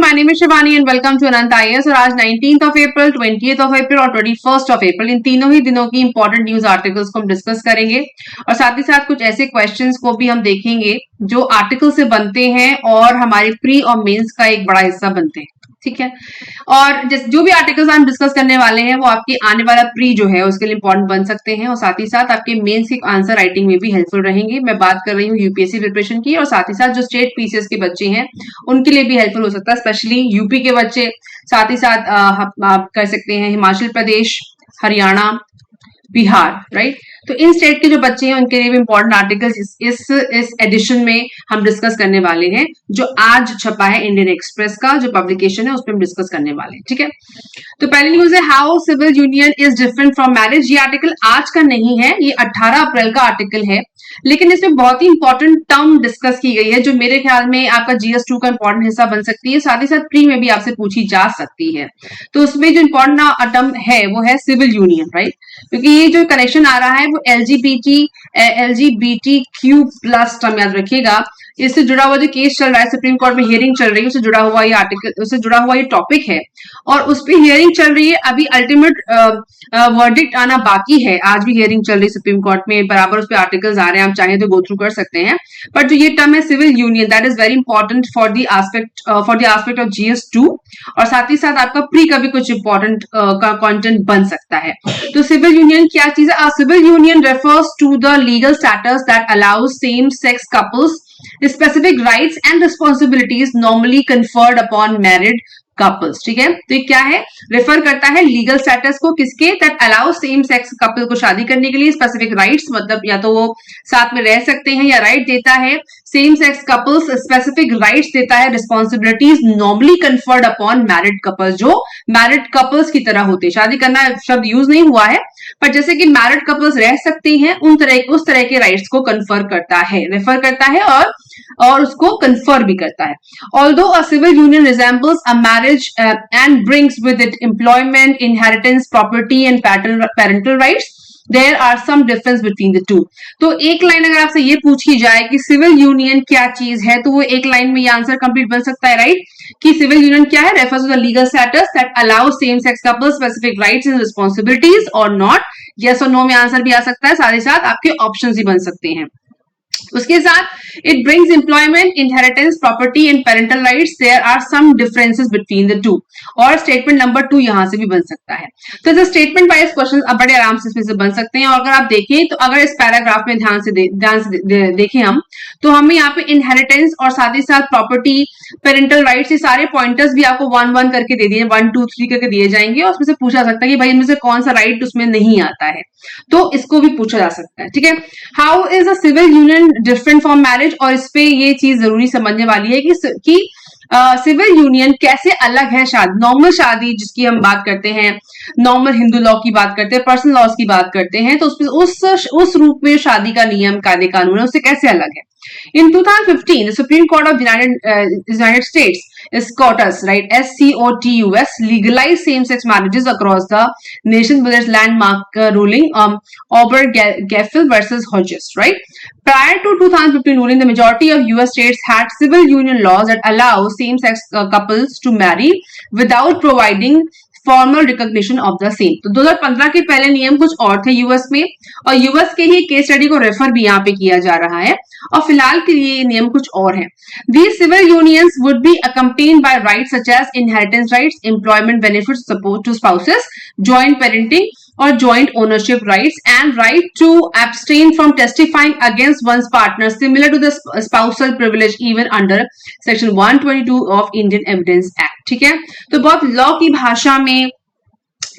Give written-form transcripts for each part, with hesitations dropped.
My name is Shivani and welcome to Anant IAS. और आज 19th of April, 20th of April और 21st of April इन तीनों ही दिनों की इंपॉर्टेंट न्यूज आर्टिकल्स को हम डिस्कस करेंगे और साथ ही साथ कुछ ऐसे क्वेश्चंस को भी हम देखेंगे जो आर्टिकल से बनते हैं और हमारे प्री और मेंस का एक बड़ा हिस्सा बनते हैं। ठीक है, और जो भी आर्टिकल्स हम डिस्कस करने वाले हैं वो आपके आने वाला प्री जो है उसके लिए इंपॉर्टेंट बन सकते हैं और साथ ही साथ आपके मेंस की आंसर राइटिंग में भी हेल्पफुल रहेंगे। मैं बात कर रही हूँ यूपीएससी प्रिपरेशन की और साथ ही साथ जो स्टेट पीसीएस के बच्चे हैं उनके लिए भी हेल्पफुल हो सकता है, स्पेशली यूपी के बच्चे। साथ ही साथ आप कर सकते हैं हिमाचल प्रदेश, हरियाणा, बिहार, राइट। तो इन स्टेट के जो बच्चे हैं उनके लिए भी इंपॉर्टेंट आर्टिकल्स इस एडिशन में हम डिस्कस करने वाले हैं, जो आज छपा है इंडियन एक्सप्रेस का जो पब्लिकेशन है उस पर हम डिस्कस करने वाले हैं। ठीक है, तो पहली न्यूज है how civil union is different from marriage. ये आर्टिकल आज का नहीं है, ये 18 अप्रैल का आर्टिकल है, लेकिन इसमें बहुत ही इंपॉर्टेंट टर्म डिस्कस की गई है जो मेरे ख्याल में आपका GS2 का इंपॉर्टेंट हिस्सा बन सकती है, साथ ही साथ प्री में भी आपसे पूछी जा सकती है। तो उसमें जो इंपॉर्टेंट टर्म है वो है सिविल यूनियन, राइट, क्योंकि ये जो कनेक्शन आ रहा है वो LGBTQ+ टर्म याद रखिएगा। इससे जुड़ा हुआ जो केस चल रहा है, सुप्रीम कोर्ट में हियरिंग चल रही है, उससे जुड़ा हुआ ये आर्टिकल, उससे जुड़ा हुआ ये टॉपिक है और उस पर हियरिंग चल रही है। अभी अल्टीमेट वर्डिक्ट आना बाकी है, आज भी हियरिंग चल रही है सुप्रीम कोर्ट में, बराबर उस पर आर्टिकल्स आ रहे हैं, आप चाहें तो गो थ्रू कर सकते हैं। बट जो ये टर्म है civil union, that is very important for the aspect of GS2 और साथ ही साथ आपका प्री का भी कुछ इंपॉर्टेंट का कंटेंट बन सकता है। तो सिविल यूनियन क्या चीज है? Civil union refers to the legal status that allows same sex couples specific rights and responsibilities normally conferred upon married couples। ठीक है, तो ये क्या है? रेफर करता है लीगल स्टेटस को, किसके? That allow same sex couple को शादी करने के लिए स्पेसिफिक राइट्स, मतलब या तो वो साथ में रह सकते हैं, या राइट देता है same sex couples specific rights देता है, responsibilities normally conferred upon married couples, जो मैरिड कपल्स की तरह होते हैं। शादी करना शब्द यूज नहीं हुआ है, पर जैसे कि मैरिड कपल्स रह सकते हैं उस तरह के राइट्स को कन्फर करता है, रेफर करता है और उसको कन्फर भी करता है। Although a civil union resembles a marriage and brings with it employment, inheritance, property and parental rights, there are some difference between the two। तो एक लाइन अगर आपसे ये पूछी जाए कि सिविल यूनियन क्या चीज है, तो वो एक लाइन में ये आंसर कंप्लीट बन सकता है, राइट, कि सिविल यूनियन क्या है? Refers to the legal status that allow same sex couples specific rights and responsibilities और नॉट। यस और नो में आंसर भी आ सकता है, साथ ही साथ आपके ऑप्शंस भी बन सकते हैं। उसके साथ it brings employment, inheritance, property and parental rights, there are some differences between the two. और स्टेटमेंट नंबर 2 यहां से भी बन सकता है। तो जो स्टेटमेंट वाइज क्वेश्चन अब बड़े आराम से इसमें से बन सकते हैं। और अगर आप देखें तो अगर इस पैराग्राफ में ध्यान से देखें हम, तो हमें यहाँ पे इनहेरिटेंस और साथ ही साथ प्रॉपर्टी, पेरेंटल राइट्स, ये सारे पॉइंटर्स भी आपको 1-1 करके दे दिए, 1, 2, 3 करके दिए जाएंगे और उसमें से पूछा जा सकता है कि भाई इनमें से कौन सा राइट उसमें नहीं आता है, तो इसको भी पूछा जा सकता है। ठीक है, how is a civil union different from marriage, और इस पे ये चीज जरूरी समझने वाली है कि सिविल यूनियन कैसे अलग है शादी, नॉर्मल शादी जिसकी हम बात करते हैं, नॉर्मल हिंदू लॉ की बात करते हैं, पर्सनल लॉज की बात करते हैं, तो उस रूप में शादी का नियम, कायदे कानून है, उससे कैसे अलग है। In 2015, the Supreme Court of United States, SCOTUS, right, SCOTUS, legalized same-sex marriages across the nation with its landmark ruling, Obergefell versus Hodges, right. Prior to 2015 ruling, the majority of US states had civil union laws that allow same-sex couples to marry without providing formal recognition of the same. तो 2015 के पहले नियम कुछ और थे US में, और US के ही केस स्टडी को रेफर भी यहाँ पे किया जा रहा है, और फिलहाल के लिए नियम कुछ और हैं। These civil unions would be accompanied by rights such as inheritance rights, employment benefits, support to spouses, joint parenting or joint ownership rights, and right to abstain from testifying against one's partner, similar to the spousal privilege even under section 122 of Indian Evidence Act। ठीक है, तो बहुत law की भाषा में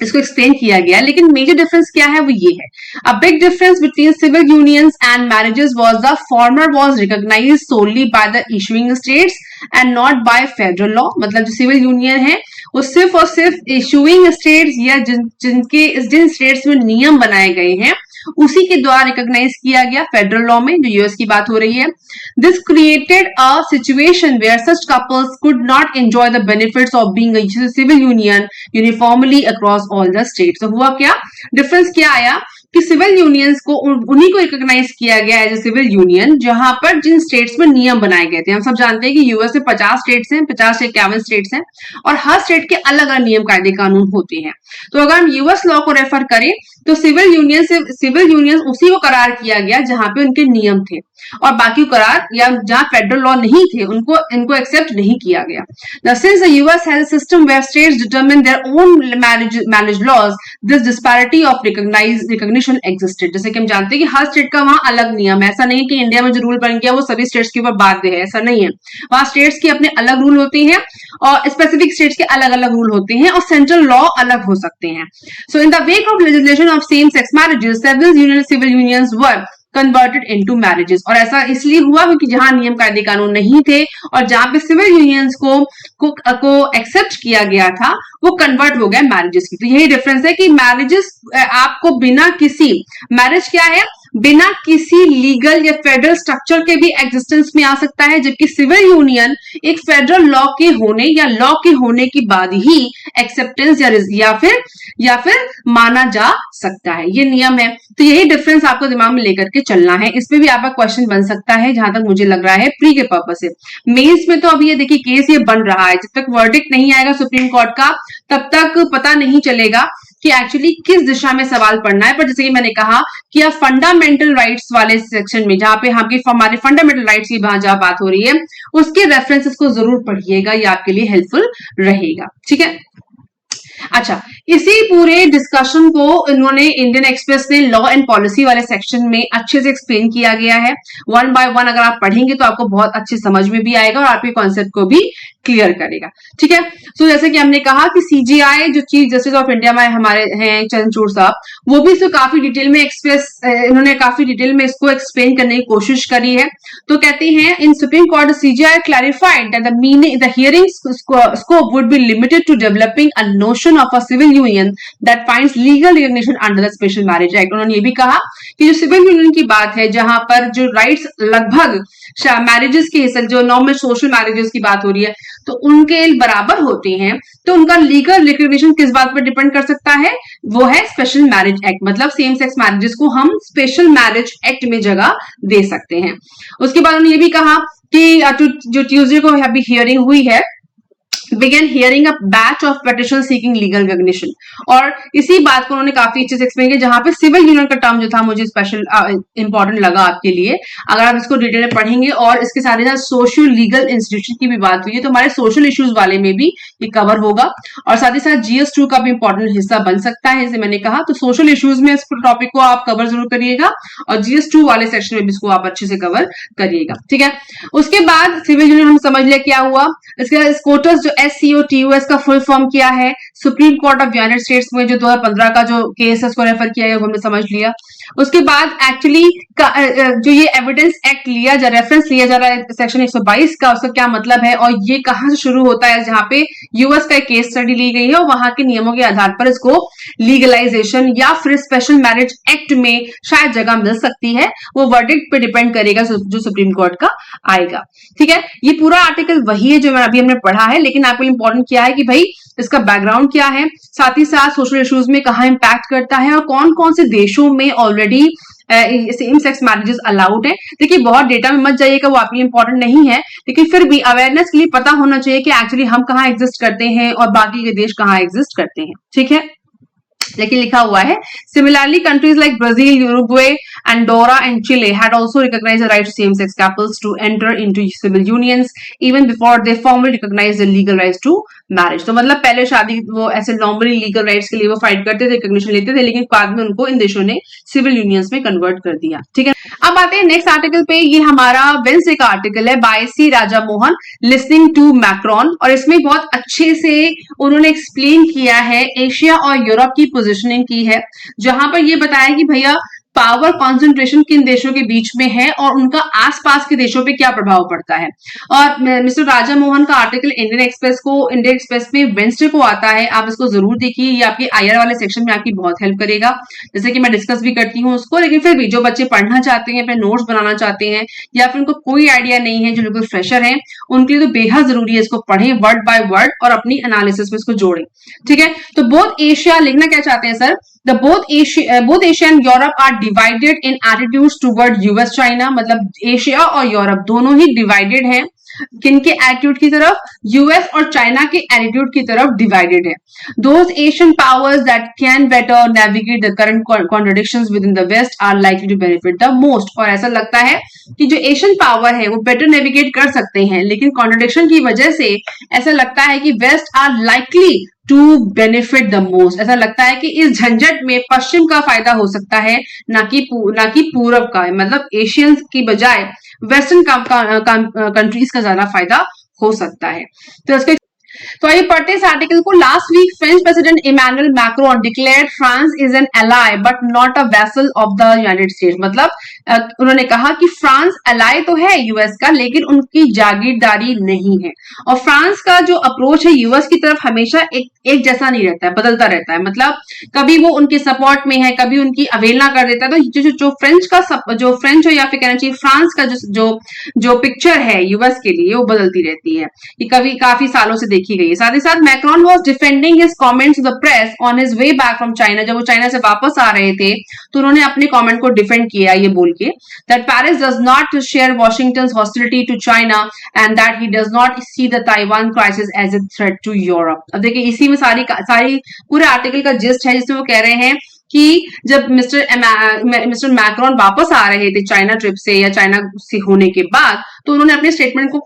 इसको explain किया गया, लेकिन मेजर डिफरेंस क्या है वो ये है। A big difference between civil unions and marriages was the former was recognised solely by the issuing states and not by federal law. मतलब जो सिविल यूनियन है वो सिर्फ और सिर्फ इशूइंग स्टेट्स या जिन स्टेट्स में नियम बनाए गए हैं उसी के द्वारा रिकॉग्नाइज किया गया फेडरल लॉ में, जो यूएस की बात हो रही है। This created a situation where such couples could not enjoy the benefits of being a civil union uniformly across all the states. तो हुआ क्या, डिफरेंस क्या आया कि कि सिविल यूनियंस को उन्हीं को रिकॉग्नाइज किया गया एज ए सिविल यूनियन जहां पर जिन स्टेट्स में नियम बनाए गए थे। हम सब जानते हैं कि यूएस में 50 स्टेट्स हैं, 50 से 51 स्टेट्स हैं और हर स्टेट के अलग अलग नियम कायदे कानून होते हैं। तो अगर हम यूएस लॉ को रेफर करें तो सिविल यूनियन उसी को करार किया गया जहां पे उनके नियम थे और बाकी करार या जहां फेडरल लॉ नहीं थे इनको एक्सेप्ट नहीं किया गया। Now, since the US has a system where states determine their own marriage laws, this disparity of recognition existed. जैसे कि हम जानते हैं कि हर स्टेट का वहां अलग नियम है। ऐसा नहीं है कि इंडिया में जो रूल बन गया वो सभी स्टेट्स के ऊपर बाध्य है, ऐसा नहीं है। वहां स्टेट्स के अपने अलग रूल होते हैं और स्पेसिफिक स्टेट्स के अलग अलग रूल होते हैं और सेंट्रल लॉ अलग हो सकते हैं। So in the wake of legislation of same-sex marriages, several civil unions were converted into marriages. और ऐसा इसलिए हुआ क्योंकि जहां नियम कायदे कानून नहीं थे और जहां पे सिविल यूनियंस को एक्सेप्ट किया गया था वो कन्वर्ट हो गया मैरिजेस की। तो यही डिफरेंस है कि मैरिजेस आपको बिना किसी मैरिज क्या है, बिना किसी लीगल या फेडरल स्ट्रक्चर के भी एग्जिस्टेंस में आ सकता है, जबकि सिविल यूनियन एक फेडरल लॉ के होने या लॉ के होने के बाद ही एक्सेप्टेंस या फिर माना जा सकता है। ये नियम है। तो यही डिफरेंस आपको दिमाग में लेकर के चलना है। इसमें भी आपका क्वेश्चन बन सकता है जहां तक मुझे लग रहा है प्री के पर्पज से। मेंस में तो अभी ये देखिए केस ये बन रहा है, जब तक वर्डिक्ट नहीं आएगा सुप्रीम कोर्ट का तब तक पता नहीं चलेगा कि एक्चुअली किस दिशा में सवाल पढ़ना है। पर जैसे कि मैंने कहा कि आप फंडामेंटल राइट्स वाले सेक्शन में जहां पे हमारे फंडामेंटल राइट्स की जहां बात हो रही है उसके रेफरेंसेस को जरूर पढ़िएगा, ये आपके लिए हेल्पफुल रहेगा। ठीक है। अच्छा, इसी पूरे डिस्कशन को इन्होंने इंडियन एक्सप्रेस ने लॉ एंड पॉलिसी वाले सेक्शन में अच्छे से एक्सप्लेन किया गया है। वन बाय वन अगर आप पढ़ेंगे तो आपको बहुत अच्छे समझ में भी आएगा और आपके कॉन्सेप्ट को भी क्लियर करेगा। ठीक है। सो जैसे कि हमने कहा कि सीजीआई जो चीफ जस्टिस ऑफ इंडिया में हमारे हैं चंद्रचूड़ साहब, वो भी इसको काफी डिटेल में इन्होंने काफी डिटेल में इसको एक्सप्लेन करने की कोशिश करी है। तो कहते हैं in Supreme Court CJI clarified that the hearing scope would be limited to developing a notion of a civil union that finds legal recognition under the Special Marriage Act. उन्होंने ये भी कहा कि जो सिविल यूनियन की बात है जहां पर जो राइट्स लगभग मैरिजेस के हिस्से जो नॉर्मल सोशल मैरिजेस की बात हो रही है तो उनके बराबर होते हैं, तो उनका लीगल रिकॉग्निशन किस बात पर डिपेंड कर सकता है, वो है स्पेशल मैरिज एक्ट। मतलब सेम सेक्स मैरिजेस को हम स्पेशल मैरिज एक्ट में जगह दे सकते हैं। उसके बाद उन्होंने ये भी कहा कि जो ट्यूसडे को अभी हियरिंग हुई है began hearing a batch of petitions seeking legal recognition। और इसी बात को उन्होंने काफी अच्छे से एक्सप्लेन किया जहां पे सिविल यूनियन का टर्म जो था मुझे स्पेशल इंपॉर्टेंट लगा आपके लिए। अगर आप इसको डिटेल में पढ़ेंगे और इसके साथ साथ सोशल लीगल इंस्टीट्यूशन की भी बात हुई है तो हमारे सोशल इश्यूज वाले में भी ये कवर होगा और साथ ही साथ GS2 का भी इंपॉर्टेंट हिस्सा बन सकता है। जैसे मैंने कहा तो सोशल इश्यूज में इस टॉपिक को आप कवर जरूर करिएगा और GS2 वाले सेक्शन में भी इसको आप अच्छे से कवर करिएगा। ठीक है। उसके बाद सिविल यूनियन हम समझ लिया क्या हुआ। इसके बाद स्कोटस जो SCOTUS का फुल फॉर्म क्या है, supreme court of United states में जो 2015 का जो केस है उसको रेफर किया गया, हमने समझ लिया। उसके बाद एक्चुअली जो ये एविडेंस एक्ट लिया जा रेफरेंस लिया जा रहा है सेक्शन 122 का, उसका क्या मतलब है और ये कहां से शुरू होता है, जहां पे यूएस का केस स्टडी ली गई है और वहां के नियमों के आधार पर इसको लीगलाइजेशन या फिर स्पेशल मैरिज एक्ट में शायद जगह मिल सकती है। वो वर्डिक्ट पे डिपेंड करेगा जो सुप्रीम कोर्ट का आएगा। ठीक है। ये पूरा आर्टिकल वही है जो अभी हमने पढ़ा है, लेकिन आपको इंपॉर्टेंट क्या है कि भाई इसका बैकग्राउंड क्या है, साथ ही साथ सोशल इश्यूज में कहां इंपैक्ट करता है और कौन कौन से देशों में already same sex marriages allowed है। देखिए बहुत डेटा में मत जाइएगा, वो आपके लिए इंपॉर्टेंट नहीं है, लेकिन फिर भी अवेयरनेस के लिए पता होना चाहिए कि एक्चुअली हम कहाँ एग्जिस्ट करते हैं और बाकी के देश कहाँ एग्जिस्ट करते हैं। ठीक है। लेकिन लिखा हुआ है similarly countries like Brazil, Uruguay, Andorra and Chile had also recognised the right to same sex couples to enter into civil unions even before they formally recognised the legal rights to marriage. तो मतलब पहले शादी वो ऐसे normally legal rights के लिए वो fight करते थे, रिकॉग्निशन लेते थे, लेकिन बाद में उनको इन देशों ने सिविल यूनियंस में कन्वर्ट कर दिया। ठीक है। अब आते हैं नेक्स्ट आर्टिकल पे। ये हमारा वेडनेसडे का आर्टिकल है by C Raja Mohan listening to Macron, और इसमें बहुत अच्छे से उन्होंने एक्सप्लेन किया है एशिया और यूरोप की पोजीशनिंग की है, जहां पर ये बताया कि भैया पावर कॉन्सेंट्रेशन किन देशों के बीच में है और उनका आसपास के देशों पे क्या प्रभाव पड़ता है। और मिस्टर राजा मोहन का आर्टिकल इंडियन एक्सप्रेस में वेडनेसडे को आता है, आप इसको जरूर देखिए, ये आपके IR वाले सेक्शन में आपकी बहुत हेल्प करेगा। जैसे कि मैं डिस्कस भी करती हूँ उसको, लेकिन फिर भी जो बच्चे पढ़ना चाहते हैं, अपने नोट्स बनाना चाहते हैं या फिर उनको कोई आइडिया नहीं है, जो बिल्कुल फ्रेशर है, उनके लिए तो बेहद जरूरी है इसको पढ़ें वर्ड बाय वर्ड और अपनी एनालिसिस में इसको जोड़ें। ठीक है। तो बोथ एशिया लिखना क्या चाहते हैं sir, both Asia and Europe are divided in attitudes toward US China. मतलब एशिया और यूरोप दोनों ही डिवाइडेड हैं किनके एटीट्यूड की तरफ, यूएस और चाइना के एटीट्यूड की तरफ डिवाइडेड है. Those Asian powers that can better navigate the current contradictions within the West are likely to benefit the most. और ऐसा लगता है कि जो एशियन पावर है वो बेटर नेविगेट कर सकते हैं, लेकिन कॉन्ट्रडिक्शन की वजह से ऐसा लगता है कि West are likely to benefit the most. ऐसा लगता है कि इस झंझट में पश्चिम का फायदा हो सकता है, ना कि पूरब का. मतलब एशियंस की बजाय वेस्टर्न कंट्रीज का ज्यादा फायदा हो सकता है. तो इसके तो आइए पढ़ते इस आर्टिकल को. Last week French President Emmanuel Macron declared France is an ally but not a vassal of the United States. मतलब उन्होंने कहा कि फ्रांस एलाय तो है यूएस का, लेकिन उनकी जागीरदारी नहीं है. और फ्रांस का जो अप्रोच है यूएस की तरफ हमेशा एक जैसा नहीं रहता है, बदलता रहता है. मतलब कभी वो उनके सपोर्ट में है, कभी उनकी अवहेलना कर देता है. तो जो फ्रेंच हो या फिर कहना चाहिए फ्रांस का जो पिक्चर है यूएस के लिए वो बदलती रहती है. ये कभी काफी सालों से देखी गई है. साथ ही साथ Macron was defending his comments to the press on his way back from China. जब वो चाइना से वापस आ रहे थे तो उन्होंने अपने कमेंट को डिफेंड किया ये बोल के that Paris does not share Washington's hostility to China and that he does not see the Taiwan crisis as a threat to Europe. अब देखिए इसी में सारी पूरे आर्टिकल का जिस्ट है, जिसमें वो कह रहे हैं कि जब मिस्टर मैक्रोन वापस आ रहे थे चाइना ट्रिप से या चाइना से होने के बाद, तो उन्होंने अपने स्टेटमेंट को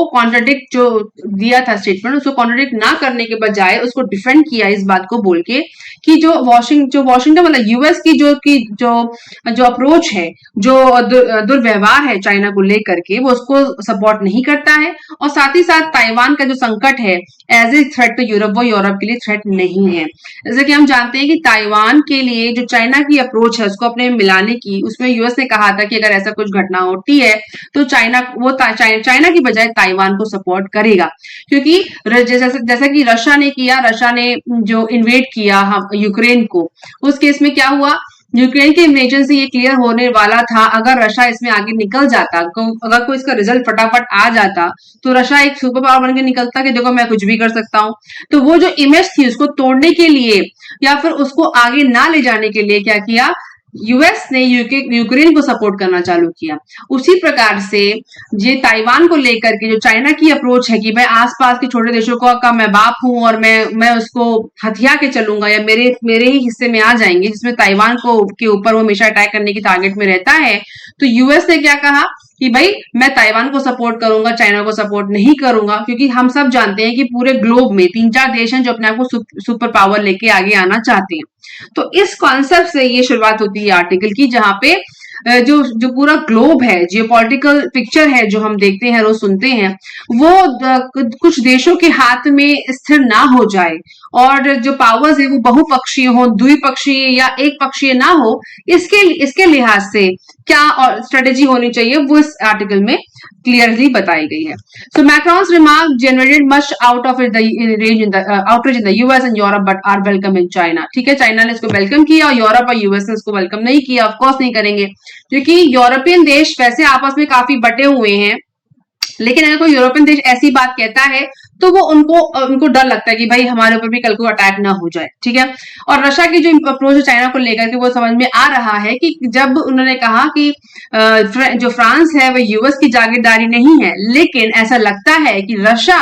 कॉन्ट्राडिक्ट जो दिया था स्टेटमेंट, उसको कॉन्ट्राडिक्ट ना करने के बजाय उसको डिफेंड किया इस बात को बोल के कि जो वॉशिंगटन मतलब यूएस की जो अप्रोच है, जो दुर्व्यवहार है चाइना को लेकर के, वो उसको सपोर्ट नहीं करता है. और साथ ही साथ ताइवान का जो संकट है as a threat to Europe, वो यूरोप के लिए थ्रेट नहीं है. जैसे कि हम जानते हैं कि ताइवान के लिए जो चाइना की अप्रोच है उसको अपने मिलाने की, उसमें यूएस ने कहा था कि अगर ऐसा कुछ घटना होती है तो चाइना की बजाय ताइवान को सपोर्ट करेगा. क्योंकि जैसा कि रशिया ने जो इन्वेड किया यूक्रेन को, उस केस में क्या हुआ, यूक्रेन के इन्वेजन से ये क्लियर होने वाला था अगर रशिया इसमें आगे निकल जाता, अगर कोई इसका रिजल्ट फटाफट आ जाता तो रशिया एक सुपर पावर बन के निकलता कि देखो मैं कुछ भी कर सकता हूं. तो वो जो इमेज थी उसको तोड़ने के लिए या फिर उसको आगे ना ले जाने के लिए क्या किया, यूएस ने यूक्रेन को सपोर्ट करना चालू किया. उसी प्रकार से ये ताइवान को लेकर के जो चाइना की अप्रोच है कि मैं आसपास के छोटे देशों का मैं बाप हूं और मैं उसको हथिया के चलूंगा या मेरे ही हिस्से में आ जाएंगे, जिसमें ताइवान के ऊपर वो हमेशा अटैक करने की टारगेट में रहता है. तो यूएस ने क्या कहा कि भाई मैं ताइवान को सपोर्ट करूंगा, चाइना को सपोर्ट नहीं करूंगा. क्योंकि हम सब जानते हैं कि पूरे ग्लोब में 3-4 देश हैं जो अपने आप को सुपर पावर लेके आगे आना चाहते हैं. तो इस कॉन्सेप्ट से ये शुरुआत होती है आर्टिकल की, जहां पे जो पूरा ग्लोब है, जियोपॉलिटिकल पिक्चर है जो हम देखते हैं रोज सुनते हैं, वो कुछ देशों के हाथ में स्थिर ना हो जाए और जो पावर्स है वो बहुपक्षीय हो, द्विपक्षीय या एक पक्षीय ना हो. इसके लिहाज से क्या और स्ट्रेटेजी होनी चाहिए वो इस आर्टिकल में क्लियरली बताई गई है. So Macron's remark generated much outreach in the US and Europe but are welcome in China. ठीक है, चाइना ने इसको वेलकम किया और यूरोप और यूएस ने इसको वेलकम नहीं किया. ऑफकोर्स नहीं करेंगे, क्योंकि यूरोपियन देश वैसे आपस में काफी बटे हुए हैं, लेकिन अगर कोई यूरोपियन देश ऐसी बात कहता है तो वो उनको डर लगता है कि भाई हमारे ऊपर भी कल को अटैक ना हो जाए. ठीक है, और रशिया की जो अप्रोच है चाइना को लेकर के वो समझ में आ रहा है कि जब उन्होंने कहा कि जो फ्रांस है वो यूएस की जागीरदारी नहीं है, लेकिन ऐसा लगता है कि रशिया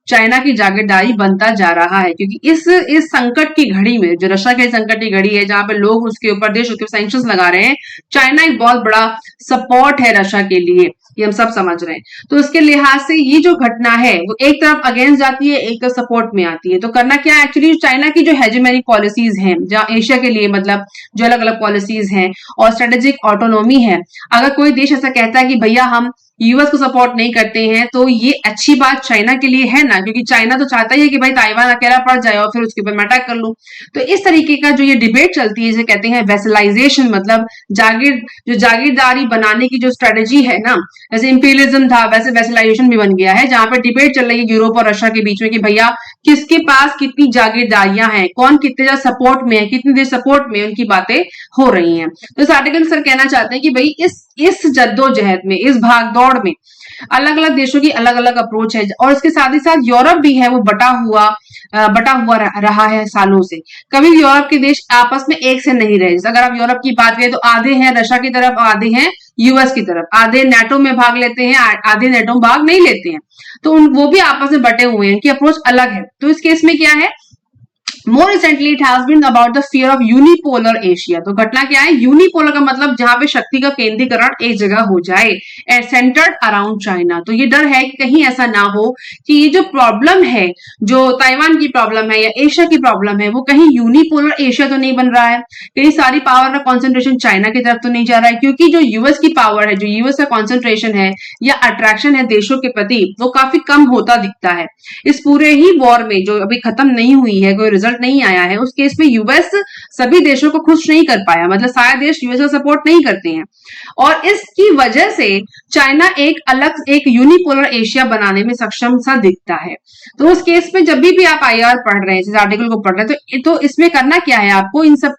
चाइना की जागीरदारी बनता जा रहा है. क्योंकि इस संकट की घड़ी में, जो रशिया के संकट की घड़ी है जहां पे लोग उसके ऊपर देश उसके सैंक्शंस लगा रहे हैं, चाइना एक बहुत बड़ा सपोर्ट है रशिया के लिए, ये हम सब समझ रहे हैं. तो उसके लिहाज से ये जो घटना है वो एक तरफ अगेंस्ट जाती है, एक तरफ सपोर्ट में आती है. तो करना क्या है एक्चुअली, चाइना की जो हेजेमोनिक पॉलिसीज हैं, जहां एशिया के लिए मतलब जो अलग अलग पॉलिसीज हैं और स्ट्रेटेजिक ऑटोनॉमी है, अगर कोई देश ऐसा कहता है कि भैया हम यूएस को सपोर्ट नहीं करते हैं, तो ये अच्छी बात चाइना के लिए है ना, क्योंकि चाइना तो चाहता ही है कि भाई ताइवान अकेला पड़ जाए और फिर उसके ऊपर मैं अटैक कर लूं. तो इस तरीके का जो ये डिबेट चलती है, जिसे कहते हैं वेसलाइजेशन, मतलब जागीरदारी बनाने की जो स्ट्रेटेजी है ना, जैसे इंपीरियलिज्म था वैसे वेसलाइजेशन भी बन गया है, जहां पर डिबेट चल रही है यूरोप और रशिया के बीच में कि भैया किसके पास कितनी जागीरदारियां हैं, कौन कितने ज्यादा सपोर्ट में है, कितनी देर सपोर्ट में, उनकी बातें हो रही हैं. तो इस आर्टिकल सर कहना चाहते हैं कि भाई इस जद्दोजहद में, इस भागदौड़ में अलग अलग देशों की अलग अलग अप्रोच है, और इसके साथ ही साथ यूरोप भी है वो बटा हुआ रहा है सालों से। कभी भी यूरोप के देश आपस में एक से नहीं रहे। अगर आप यूरोप की बात करें तो आधे हैं रशिया की तरफ, आधे हैं यूएस की तरफ, आधे नेटो में भाग लेते हैं, आधे नेटो में भाग नहीं लेते हैं। तो वो भी आपस में बटे हुए हैं, उनकी अप्रोच अलग है। तो इस केस में क्या है, More recently, it has been about the fear of unipolar Asia। तो घटना क्या है, यूनिपोलर का मतलब जहां पे शक्ति का केंद्रीकरण एक जगह हो जाए, सेंटर्ड अराउंड चाइना। तो ये डर है कि कहीं ऐसा ना हो कि ये जो प्रॉब्लम है, जो ताइवान की प्रॉब्लम है या एशिया की प्रॉब्लम है, वो कहीं यूनिपोलर एशिया तो नहीं बन रहा है, कहीं सारी पावर का कॉन्सेंट्रेशन चाइना की तरफ तो नहीं जा रहा है। क्योंकि जो यूएस की पावर है, जो यूएस का कॉन्सेंट्रेशन है या अट्रैक्शन है देशों के प्रति, वो काफी कम होता दिखता है। इस पूरे ही वॉर में जो अभी खत्म नहीं हुई है, कोई रिजल्ट नहीं आया है, उस केस में यूएस सभी देशों को खुश नहीं कर पाया, मतलब सारे देश यूएस का सपोर्ट नहीं करते हैं, और इसकी वजह से चाइना एक यूनिपोलर एशिया बनाने में सक्षम सा दिखता है। तो उस केस में जब भी आप आईआर पढ़ रहे हैं, इस आर्टिकल को पढ़ रहे हैं, तो इसमें करना क्या है, आपको इन सब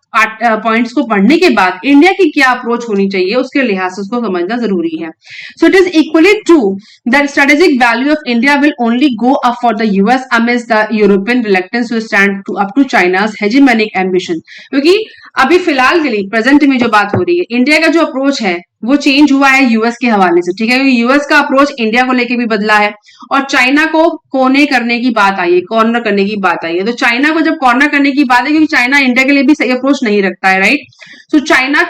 पॉइंट्स को पढ़ने के बाद इंडिया की क्या अप्रोच होनी चाहिए उसके लिहाज से उसको समझना जरूरी है। So it is equally true that strategic value of India will only go up for the US amidst the European reluctance to stand up to China's hegemonic ambition. क्योंकि अभी फिलहाल के लिए प्रेजेंट में जो बात हो रही है, इंडिया का जो अप्रोच है वो चेंज हुआ है यूएस के हवाले से, ठीक है। यूएस का अप्रोच इंडिया को लेके भी बदला है, और चाइना को कोने करने की बात आई है, कॉर्नर करने की बात आई है। तो चाइना को जब कॉर्नर करने की बात है, क्योंकि चाइना इंडिया के लिए भी सही अप्रोच नहीं रखता है, राइट। तो चाइना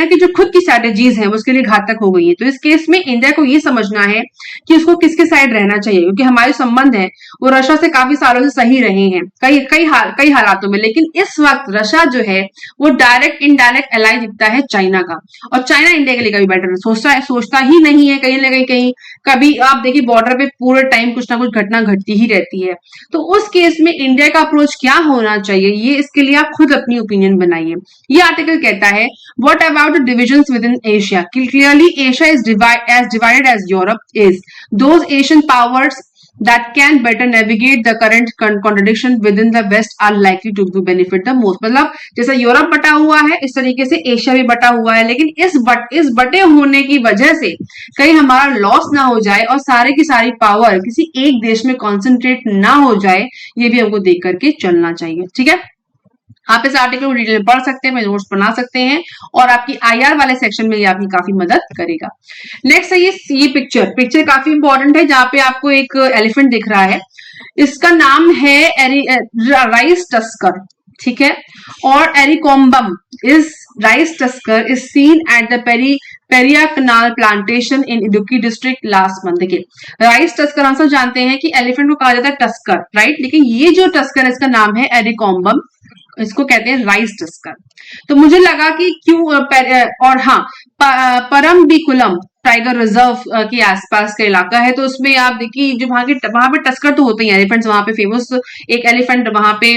की जो खुद की स्ट्रेटेजीज है उसके लिए घातक हो गई है। तो इस केस में इंडिया को ये समझना है कि उसको किसके साइड रहना चाहिए, क्योंकि हमारे संबंध है वो रशिया से काफी सालों से सही रहे हैं कई हालातों में, लेकिन इस वक्त रशिया जो है वो डायरेक्ट इनडायरेक्ट एलाई दिखता है चाइना का, और चाइना इंडिया के लिए कभी बेटर सोचता ही नहीं है। कहीं ना कहीं कभी आप देखिए बॉर्डर पे पूरे टाइम कुछ ना कुछ घटना घटती ही रहती है। तो उस केस में इंडिया का अप्रोच क्या होना चाहिए, ये इसके लिए आप खुद अपनी ओपिनियन बनाइए। ये आर्टिकल कहता है what about the divisions within Asia, clearly Asia is divided as Europe is, those Asian powers that can better navigate the current contradiction within the west are likely to benefit the most। मतलब जैसा Europe बटा हुआ है इस तरीके से Asia भी बटा हुआ है, लेकिन इस बटे होने की वजह से कहीं हमारा लॉस ना हो जाए और सारे की सारी पावर किसी एक देश में कॉन्सेंट्रेट ना हो जाए, ये भी हमको देख करके चलना चाहिए, ठीक है। आप इस आर्टिकल को डिटेल पढ़ सकते हैं, मैं नोट्स बना सकते हैं, और आपकी आईआर वाले सेक्शन में ये आपकी काफी मदद करेगा। नेक्स्ट है ये पिक्चर काफी इंपॉर्टेंट है, जहां पे आपको एक एलिफेंट दिख रहा है, इसका नाम है राइस टस्कर, ठीक है। और Arikomban is rice tusker is seen at the Periya canal plantation in Idukki district last month. देखिए राइस टस्कर हम सब जानते हैं कि एलिफेंट को कहा जाता है टस्कर, राइट, लेकिन ये जो टस्कर है इसका नाम है एरिकोम्बम, इसको कहते हैं राइस टस्कर। तो मुझे लगा कि क्यों और हाँ, परम्बिकुलम टाइगर रिजर्व के आसपास का इलाका है, तो उसमें आप देखिए जो वहां पे टस्कर तो होते हैं एलिफेंट्स, वहां पे फेमस एक एलिफेंट, वहां पे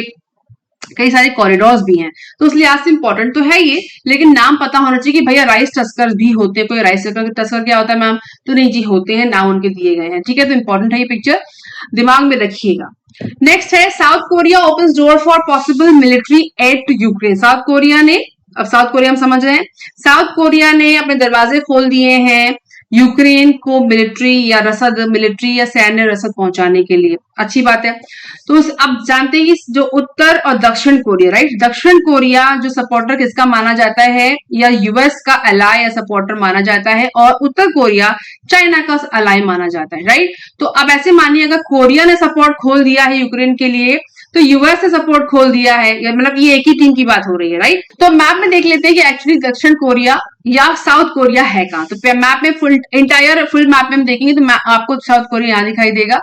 कई सारे कॉरिडोर्स भी हैं, तो इसलिए आज से इंपॉर्टेंट तो है ये, लेकिन नाम पता होना चाहिए कि भैया राइस टस्कर भी होते हैं। कोई राइस टस्कर क्या होता है मैम, तो नहीं जी होते हैं, नाम उनके दिए गए हैं, ठीक है। तो इंपॉर्टेंट है ये पिक्चर, दिमाग में रखिएगा। नेक्स्ट है South Korea opens door for possible military aid to Ukraine. South Korea हम समझ रहे हैं, साउथ कोरिया ने अपने दरवाजे खोल दिए हैं यूक्रेन को मिलिट्री या सैन्य रसद पहुंचाने के लिए। अच्छी बात है। तो अब जानते हैं कि जो उत्तर और दक्षिण कोरिया, राइट, दक्षिण कोरिया जो सपोर्टर किसका माना जाता है, या यूएस का अलाय या सपोर्टर माना जाता है, और उत्तर कोरिया चाइना का अलाय माना जाता है, राइट। तो अब ऐसे मानिए अगर कोरिया ने सपोर्ट खोल दिया है यूक्रेन के लिए, तो यूएस ने सपोर्ट खोल दिया है, मतलब ये एक ही टीम की बात हो रही है, राइट। तो मैप में देख लेते हैं कि एक्चुअली दक्षिण कोरिया या साउथ कोरिया है कहां। तो मैप में फुल मैप में हम देखेंगे तो आपको साउथ कोरिया यहां दिखाई देगा,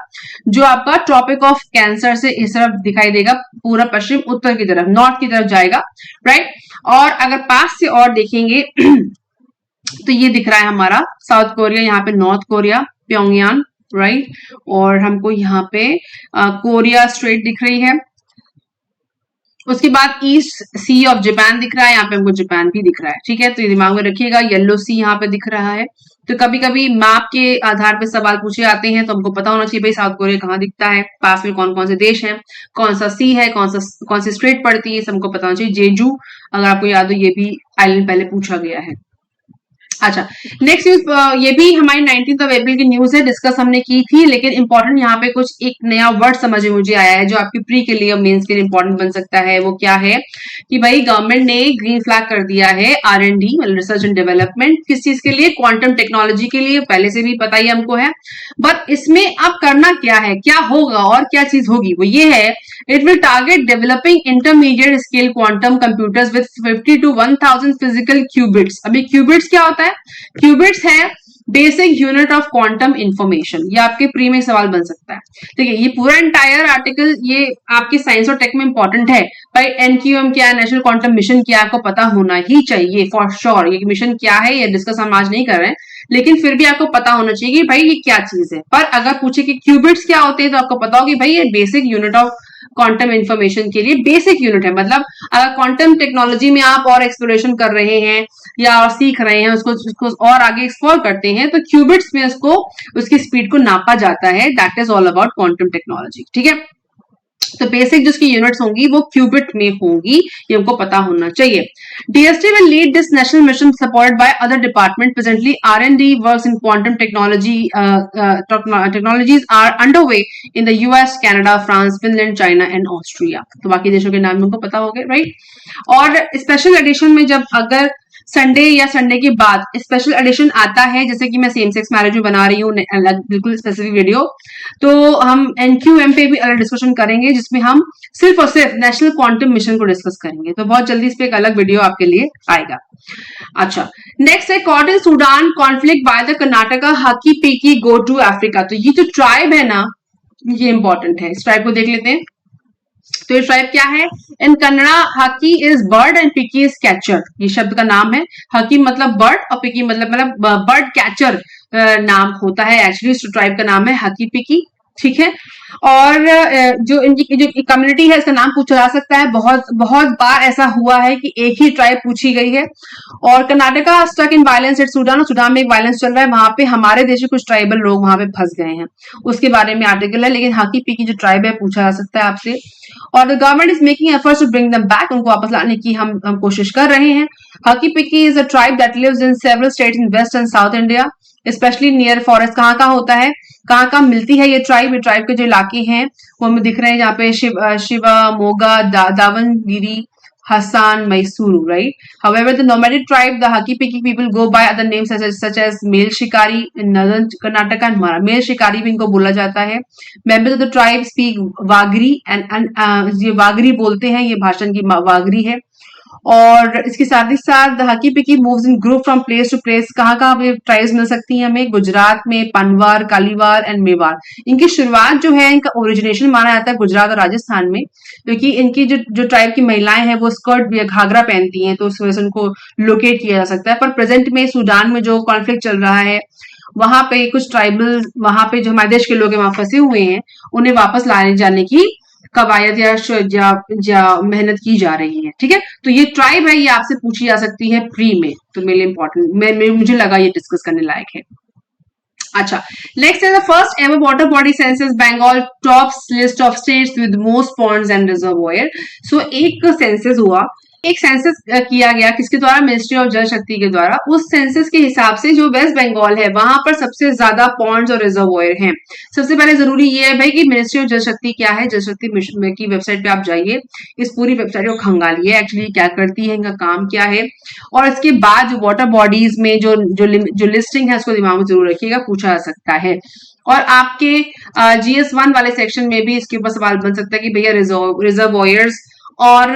जो आपका ट्रॉपिक ऑफ कैंसर से इस तरफ दिखाई देगा, पूरा पश्चिम उत्तर की तरफ, नॉर्थ की तरफ जाएगा, राइट। और अगर पास से और देखेंगे तो ये दिख रहा है हमारा साउथ कोरिया, यहाँ पे नॉर्थ कोरिया प्योंगयांग, राइट, और हमको यहाँ पे कोरिया स्ट्रेट दिख रही है। उसके बाद ईस्ट सी ऑफ जापान दिख रहा है, यहाँ पे हमको जापान भी दिख रहा है, ठीक है। तो ये दिमाग में रखिएगा, येलो सी यहाँ पे दिख रहा है। तो कभी कभी मैप के आधार पे सवाल पूछे जाते हैं, तो हमको पता होना चाहिए भाई साउथ कोरिया कहाँ दिखता है, पास में कौन कौन से देश हैं, कौन सा सी है, कौन सी स्ट्रेट पड़ती है, हमको पता होना चाहिए। जेजू अगर आपको याद हो, ये भी आइलैंड पहले पूछा गया है। अच्छा, नेक्स्ट न्यूज ये भी हमारी 19 अप्रैल की न्यूज है, डिस्कस हमने की थी, लेकिन इंपॉर्टेंट यहाँ पे कुछ एक नया वर्ड समझ में मुझे आया है जो आपकी प्री के लिए मेंस के लिए इंपॉर्टेंट बन सकता है। वो क्या है कि भाई गवर्नमेंट ने ग्रीन फ्लैग कर दिया है R&D मतलब रिसर्च एंड डेवलपमेंट, किस चीज के लिए, क्वांटम टेक्नोलॉजी के लिए, पहले से भी पता ही हमको है। बट इसमें अब करना क्या है, क्या होगा और क्या चीज होगी, वो ये है, it will target developing intermediate scale quantum computers with 50 to 1000 physical qubits. अभी क्यूबिट्स क्या होता है? क्यूबिट्स है basic unit of quantum information. ये आपके प्री में सवाल बन सकता है। ठीक है, ये पूरा एंटायर आर्टिकल ये आपकी साइंस और टेक में इंपॉर्टेंट है भाई। NQM क्या है, नेशनल क्वांटम मिशन क्या है, आपको पता होना ही चाहिए फॉर श्योर। ये मिशन क्या है ये डिस्कस हम आज नहीं कर रहे हैं, लेकिन फिर भी आपको पता होना चाहिए कि भाई ये क्या चीज है। पर अगर पूछे कि क्यूबिट्स क्या होते हैं तो आपको पता हो कि भाई ये basic unit of quantum information के लिए बेसिक यूनिट है। मतलब अगर क्वांटम टेक्नोलॉजी में आप और एक्सप्लोरेशन कर रहे हैं या और सीख रहे हैं, उसको और आगे एक्सप्लोर करते हैं, तो क्यूबिट्स में उसको उसकी स्पीड को नापा जाता है। That is all about quantum technology. ठीक है, तो बेसिक जो उसकी यूनिट्स होंगी वो क्यूबिट में होंगी, ये हमको पता होना चाहिए। DST will lead this national mission supported by other department. Presently, R&D works in quantum technology technologies are underway in the US, Canada, France, Finland, China and Austria. तो बाकी देशों के नाम हमको पता हो गए, राइट। और स्पेशल एडिशन में जब अगर संडे या संडे के बाद स्पेशल एडिशन आता है, जैसे कि मैं सेम सेक्स मैरिज में बना रही हूँ बिल्कुल स्पेसिफिक वीडियो, तो हम NQM पे भी अलग डिस्कशन करेंगे जिसमें हम सिर्फ और सिर्फ नेशनल क्वांटम मिशन को डिस्कस करेंगे। तो बहुत जल्दी इस पे एक अलग वीडियो आपके लिए आएगा। अच्छा, नेक्स्ट है caught in Sudan conflict by the Karnataka Hakki Pikki go to Africa. तो ये जो ट्राइब है ना, ये इंपॉर्टेंट है, इस ट्राइब को देख लेते हैं। तो ये ट्राइब क्या है? In Kannada hakki is bird and pikki is catcher. ये शब्द का नाम है। हकी मतलब बर्ड और पिकी मतलब बर्ड कैचर नाम होता है एक्चुअली। इस ट्राइब का नाम है हकी पिकी। ठीक है, और जो इनकी जो कम्युनिटी है इसका नाम पूछा जा सकता है। बहुत बहुत बार ऐसा हुआ है कि एक ही ट्राइब पूछी गई है। और Karnataka stuck in violence at Sudan, और सूडान में एक वायलेंस चल रहा है, वहां पे हमारे देश के कुछ ट्राइबल लोग वहां पे फंस गए हैं, उसके बारे में आर्टिकल है। लेकिन हाकी पीकी जो ट्राइब है पूछा जा सकता है आपसे। और the government is making efforts to bring them back, उनको वापस लाने की हम कोशिश कर रहे हैं। Hakki Pikki is a tribe that lives in several states in west and south India, specially near forest. कहाँ होता है, कहाँ मिलती है ये ट्राइब? ये ट्राइब के जो इलाके हैं वो हमें दिख रहे हैं, जहाँ पे Shivamogga Davangere Hassan Mysuru, right. However, the nomadic tribe, the Haki-Piki people go by other names such as Mel Shikari in northern Karnataka and Mara. Mel Shikari भी इनको बोला जाता है। Members of the tribe speak वागरी and ये वागरी बोलते हैं, ये भाषण की वागरी है। और इसके साथ ही साथ Hakki Pikki moves in group from place to place. कहाँ ट्राइब्स मिल सकती हैं हमें? गुजरात में पनवार, कालीवार एंड मेवाड़। इनकी शुरुआत जो है, इनका ओरिजिनेशन माना जाता है गुजरात और राजस्थान में, क्योंकि इनकी जो ट्राइब की महिलाएं हैं वो स्कर्ट या घाघरा पहनती हैं, तो उस वजह से उनको लोकेट किया जा सकता है। पर प्रेजेंट में सूडान में जो कॉन्फ्लिक्ट चल रहा है, वहां पे कुछ ट्राइबल, वहां पे जो हमारे देश के लोग वहां फंसे हुए हैं, उन्हें वापस लाने जाने की कवायद या मेहनत की जा रही है। ठीक है, तो ये ट्राइब है, ये आपसे पूछी जा सकती है प्री में, तो मेरे लिए इंपॉर्टेंट, मुझे लगा ये डिस्कस करने लायक है। अच्छा, नेक्स्ट है the first ever water body census Bengal tops list of states with most ponds and reservoir. So एक सेंसस हुआ, एक सेंसस किया गया, किसके द्वारा? मिनिस्ट्री ऑफ जल शक्ति के द्वारा। उस सेंसस के हिसाब से जो वेस्ट बंगाल है वहां पर सबसे ज्यादा पॉन्ड्स और रिजर्वोयर हैं। सबसे पहले जरूरी ये है भाई कि मिनिस्ट्री ऑफ जल शक्ति क्या है, जल शक्ति मिशन की वेबसाइट पे आप जाइए, इस पूरी वेबसाइट को खंगालिए, एक्चुअली क्या करती है, इनका काम क्या है। और इसके बाद जो वाटर बॉडीज में जो लिस्टिंग है उसको दिमाग में जरूर रखिएगा, पूछा जा सकता है। और आपके GS1 वाले सेक्शन में भी इसके ऊपर सवाल बन सकता है कि भैया रिजर्वोयर्स और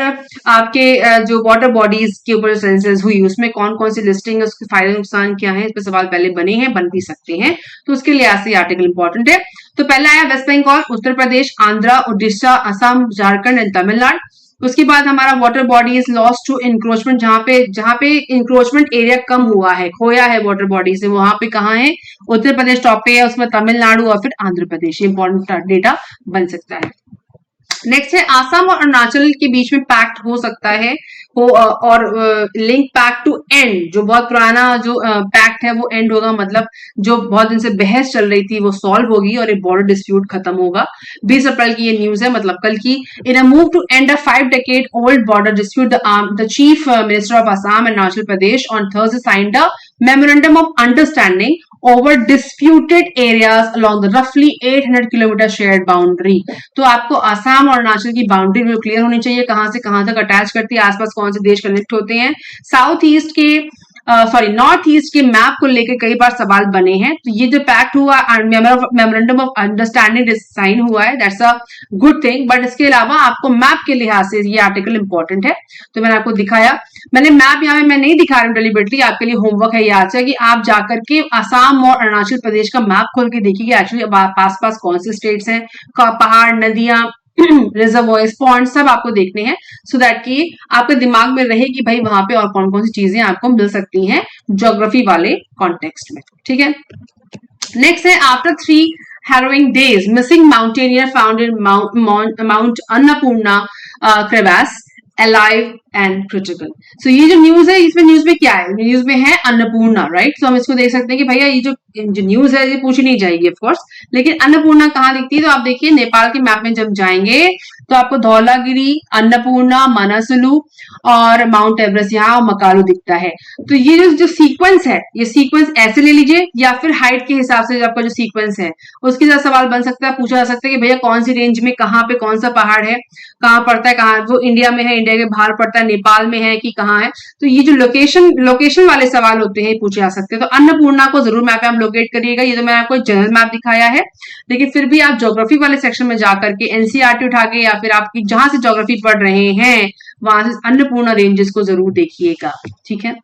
आपके जो वाटर बॉडीज के ऊपर सेंसस हुई उसमें कौन कौन सी लिस्टिंग है, उसके फायदे नुकसान क्या है, इस पर सवाल पहले बने हैं, बन भी सकते हैं, तो उसके लिए ऐसे आर्टिकल इंपॉर्टेंट है। तो पहला आया वेस्ट बंगाल, उत्तर प्रदेश, आंध्रा, उड़ीसा, असम, झारखंड एंड तमिलनाडु। उसके बाद हमारा water body is lost to encroachment, जहां पे इंक्रोचमेंट एरिया कम हुआ है, खोया है वाटर बॉडी से, वहां पे कहाँ है? उत्तर प्रदेश टॉप पे है, उसमें तमिलनाडु और फिर आंध्र प्रदेश। इंपॉर्टेंट डेटा बन सकता है। नेक्स्ट है आसाम और अरुणाचल के बीच में पैक्ट हो सकता है और लिंक पैक्ट टू एंड, जो बहुत पुराना जो पैक्ट है वो एंड होगा, मतलब जो बहुत दिन से बहस चल रही थी वो सॉल्व होगी और एक बॉर्डर डिस्प्यूट खत्म होगा। 20 अप्रैल की ये न्यूज है, मतलब कल की। In a move to end a 5 decade old border dispute, the chief minister of Assam and Arunachal Pradesh on Thursday signed a memorandum of understanding over disputed areas along the roughly 800 kilometer shared boundary। तो आपको आसाम और अरुणाचल की boundary भी clear होनी चाहिए, कहां से कहां तक अटैच करती है, आसपास कौन से देश कनेक्ट होते हैं। साउथ ईस्ट के नॉर्थ ईस्ट के मैप को लेकर कई बार सवाल बने हैं। तो ये जो पैक्ट हुआ, मेमोरेंडम ऑफ अंडरस्टैंडिंग साइन हुआ है, that's a good thing. But इसके अलावा आपको मैप के लिहाज से ये आर्टिकल इंपॉर्टेंट है, तो मैंने आपको दिखाया। मैंने मैप यहाँ पे मैं नहीं दिखा रही हूँ डेलिबरेटली, आपके लिए होमवर्क है याद से कि आप जाकर के आसाम और अरुणाचल प्रदेश का मैप खोल के देखिए एक्चुअली पास पास कौन से स्टेट्स हैं, पहाड़, नदियां, रिजर्वॉयर्स, पॉन्ड सब आपको देखने हैं, सो दैट कि आपके दिमाग में रहे कि भाई वहां पे और कौन कौन सी चीजें आपको मिल सकती हैं ज्योग्राफी वाले कॉन्टेक्स्ट में। ठीक है, नेक्स्ट है after 3 harrowing days, missing mountaineer found in Mount Annapurna crevasse alive and critical। so ये जो न्यूज है, इसमें न्यूज में क्या है, न्यूज में है अन्नपूर्णा, राइट। सो हम इसको देख सकते हैं कि भैया ये जो न्यूज है ये पूछी नहीं जाएगी ऑफ कोर्स, लेकिन अन्नपूर्णा कहाँ दिखती है, तो आप देखिए नेपाल के मैप में जब जाएंगे तो आपको धौलागिरी, अन्नपूर्णा, मनसलू और माउंट एवरेस्ट यहाँ मकालू दिखता है। तो ये जो सीक्वेंस है, ये सीक्वेंस ऐसे ले लीजिए या फिर हाइट के हिसाब से आपका जो सीक्वेंस है उसके साथ सवाल बन सकता है, पूछा जा सकता है कि भैया कौन सी रेंज में कहाँ पे कौन सा पहाड़ है, कहाँ पड़ता है, कहाँ वो इंडिया में है, इंडिया के बाहर पड़ता है, नेपाल में है कि कहाँ है। तो ये जो लोकेशन वाले सवाल होते हैं पूछे जा सकते हैं। तो अन्नपूर्णा को जरूर मैप पे आप लोकेट करिएगा। ये तो मैंने आपको जनरल मैप दिखाया है, लेकिन फिर भी आप ज्योग्राफी वाले सेक्शन में जाकर के एनसीईआरटी उठा के या फिर आप जहां से ज्योग्राफी पढ़ रहे हैं वहां से अन्नपूर्णा रेंजेस को जरूर देखिएगा। ठीक है,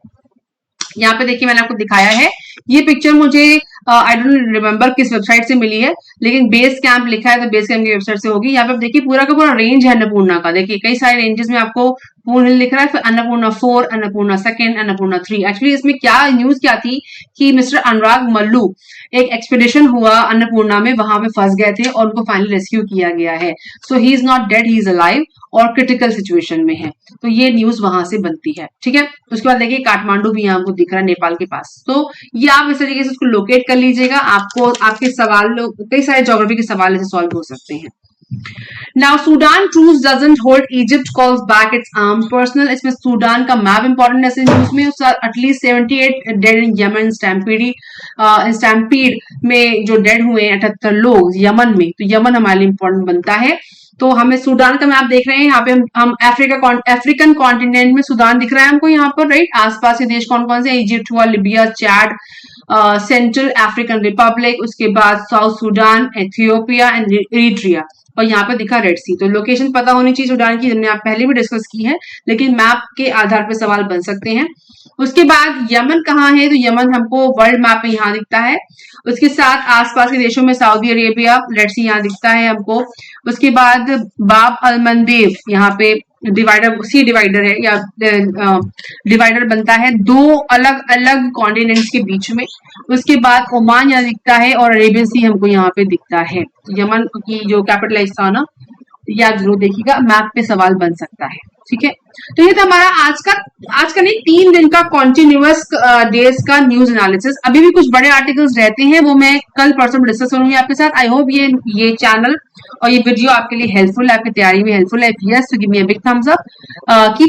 यहाँ पे देखिए मैंने आपको दिखाया है, ये पिक्चर मुझे आई डोंट रिमेम्बर किस वेबसाइट से मिली है, लेकिन बेस कैंप लिखा है तो बेस कैंप की वेबसाइट से होगी। यहाँ पे देखिए पूरा का पूरा रेंज है अन्नपूर्णा का, देखिए कई सारे रेंजेस में आपको पूर्ण हिल लिख रहा है, फिर अन्नपूर्णा 4, अन्नपूर्णा 2, अन्नपूर्णा 3। एक्चुअली इसमें क्या न्यूज क्या थी कि मिस्टर अनुराग मल्लू एक एक्सपीडिशन हुआ अन्नपूर्णा में, वहां पे फंस गए थे और उनको फाइनली रेस्क्यू किया गया है। So he is not dead, he is alive और क्रिटिकल सिचुएशन में है। तो ये न्यूज वहां से बनती है। ठीक है, उसके बाद देखिए काठमांडू भी यहाँ आपको दिख रहा है नेपाल के पास। तो ये आप इस तरीके से उसको लोकेट कर लीजिएगा, आपको आपके सवाल कई सारे ज्योग्राफी के सवाल ऐसे सॉल्व हो सकते हैं। Now Sudan truce doesn't hold, Egypt calls back its armed personnel। इसमें सूडान का मैप इंपॉर्टेंट है न्यूज में। एटलीस्ट 78 डेड इन यमन स्टैम्पीड में जो डेड हुए हैं 78 लोग यमन में, तो यमन हमारे लिए इंपॉर्टेंट बनता है। तो हमें सूडान का मैप देख रहे हैं, यहाँ पे हम अफ्रीकन कॉन्टिनेंट में सूडान दिख रहा है हमको यहाँ पर, राइट। आसपास के देश कौन कौन से, इजिप्ट हुआ, Libya, Chad, central African Republic, उसके बाद south Sudan, Ethiopia and Eritrea, और यहाँ पे दिखा रेड सी। तो लोकेशन पता होनी चाहिए सूडान की, हमने आप पहले भी डिस्कस की है, लेकिन मैप के आधार पर सवाल बन सकते हैं। उसके बाद यमन कहाँ है, तो यमन हमको वर्ल्ड मैप में यहाँ दिखता है। उसके साथ आसपास के देशों में सऊदी अरेबिया, रेड सी यहाँ दिखता है हमको। उसके बाद बाब अल मंदेब, यहाँ पे डिवाइडर, सी डिवाइडर है या डिवाइडर बनता है दो अलग अलग कॉन्टिनेंट्स के बीच में। उसके बाद ओमान यहाँ दिखता है और अरेबियन सी हमको यहाँ पे दिखता है। यमन की जो कैपिटल है इसका ना, याद जरूर देखिएगा, मैप पे सवाल बन सकता है। ठीक है, तो ये था हमारा आज का नहीं 3 दिन का कॉन्टिन्यूअस डेज का न्यूज एनालिसिस। अभी भी कुछ बड़े आर्टिकल्स रहते हैं, वो मैं कल परसों डिस्कस करूंगी आपके साथ। आई होप ये चैनल और ये वीडियो आपके लिए हेल्पफुल है, आपकी तैयारी में हेल्पफुल है। Yes, give me a big thumbs up. Keep